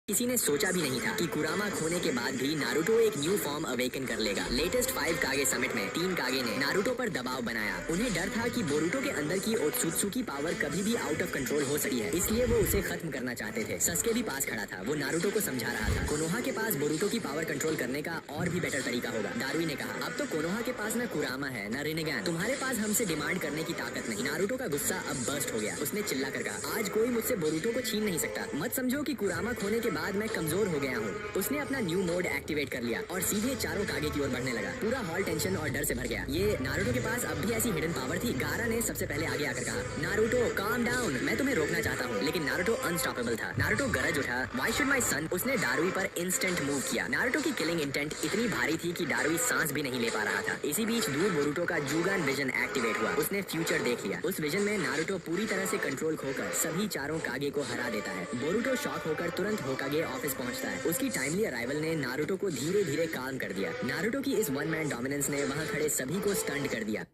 किसी ने सोचा भी नहीं था कि कुरामा खोने के बाद भी नारुतो एक न्यू फॉर्म अवेकन कर लेगा। लेटेस्ट 5 कागे समिट में 3 कागे ने नारुतो पर दबाव बनाया। उन्हें डर था कि बोरुतो के अंदर की ओत्सुत्सुकी पावर कभी भी आउट ऑफ कंट्रोल हो सकती है, इसलिए वो उसे खत्म करना चाहते थे। सस्के भी पास खड़ा था, वो नारुतो को समझा रहा था कोनोहा के पास बोरुतो की पावर कंट्रोल करने का और भी बेटर तरीका होगा। दारुई ने कहा, अब तो कोनोहा के पास न कुरामा है न रिनेगन, तुम्हारे पास हमसे डिमांड करने की ताकत नहीं। नारुतो का गुस्सा अब बर्स्ट हो गया। उसने चिल्ला कर कहा, आज कोई मुझसे बोरुतो को छीन नहीं सकता। मत समझो कि कुरामा खोने के बाद मैं कमजोर हो गया हूँ। उसने अपना न्यू मोड एक्टिवेट कर लिया और सीधे चारों कागे की ओर बढ़ने लगा। पूरा हॉल टेंशन और डर से भर गया। ये नारुतो के पास अब भी ऐसी हिडन पावर थी। गारा ने सबसे पहले आगे आकर कहा, नारुतो काम डाउन, मैं तुम्हें रोकना चाहता हूँ। लेकिन नारुतो अनस्टॉपेबल था। नारुतो गरज उठा, व्हाई शुड माय सन। उसने दारुई पर इंस्टेंट मूव किया। नारुतो की किलिंग इंटेंट इतनी भारी थी कि दारुई सांस भी नहीं ले पा रहा था। इसी बीच दूर बोरुतो का जुगान विजन एक्टिवेट हुआ। उसने फ्यूचर देख लिया। उस विजन में नारुतो पूरी तरह से कंट्रोल खोकर सभी चारों कागे को हरा देता है। बोरुतो शॉक होकर तुरंत होकागे ऑफिस पहुंचता है। उसकी टाइमली अराइवल ने नारुतो को धीरे धीरे काम कर दिया। नारुतो की इस वन मैन डोमिनेंस ने वहां खड़े सभी को स्टंड कर दिया।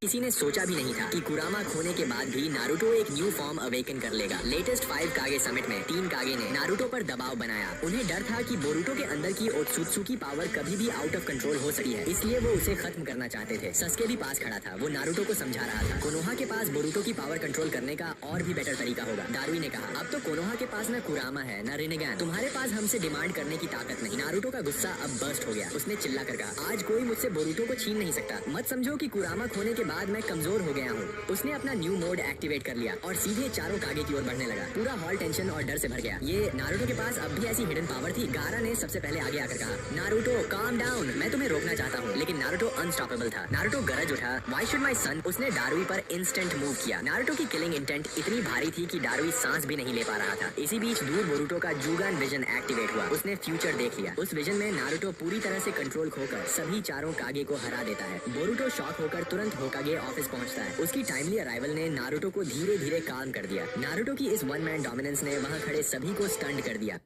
किसी ने सोचा भी नहीं था कि कुरामा खोने के बाद भी नारुतो एक न्यू फॉर्म अवेकन कर लेगा। लेटेस्ट 5 कागे समिट में 3 कागे ने नारुतो पर दबाव बनाया। उन्हें डर था कि बोरुतो के अंदर की ओत्सुत्सुकी पावर कभी भी आउट ऑफ कंट्रोल हो सकती है, इसलिए वो उसे खत्म करना चाहते थे। सस्के भी पास खड़ा था, वो नारुतो को समझा रहा था कोनोहा के पास बोरुतो की पावर कंट्रोल करने का और भी बेटर तरीका होगा। दारुई ने कहा, अब तो कोनोहा के पास न कुरामा है न रिनेगन, तुम्हारे पास हमसे डिमांड करने की ताकत नहीं। नारुतो का गुस्सा अब बर्स्ट हो गया। उसने चिल्ला कर कहा, आज कोई मुझसे बोरुतो को छीन नहीं सकता। मत समझो कि कुरामा खोने के बाद मैं कमजोर हो गया हूँ। उसने अपना न्यू मोड एक्टिवेट कर लिया और सीधे चारों कागे की ओर बढ़ने लगा। पूरा हॉल टेंशन और डर से भर गया। ये नारुतो के पास अब भी ऐसी हिडन पावर थी। गारा ने सबसे पहले आगे आकर कहा, नारुतो काम डाउन, मैं तुम्हें रोकना चाहता हूँ। लेकिन नारुतो अनस्टॉपेबल था। नारुतो गरज उठा, व्हाई शुड माय सन। उसने दारुई पर इंस्टेंट मूव किया। नारुतो की किलिंग इंटेंट इतनी भारी थी कि दारुई सांस भी नहीं ले पा रहा था। इसी बीच दूर बोरुतो का जुगान विजन एक्टिवेट हुआ। उसने फ्यूचर देख लिया। उस विजन में नारुतो पूरी तरह से कंट्रोल खोकर सभी चारों कागे को हरा देता है। बोरुतो शॉक होकर तुरंत होकागे ऑफिस पहुंचता है। उसकी टाइमली अराइवल ने नारुतो को धीरे धीरे काम कर दिया। नारुतो की इस वन मैन डोमिनेंस ने वहां खड़े सभी को स्टंड कर दिया।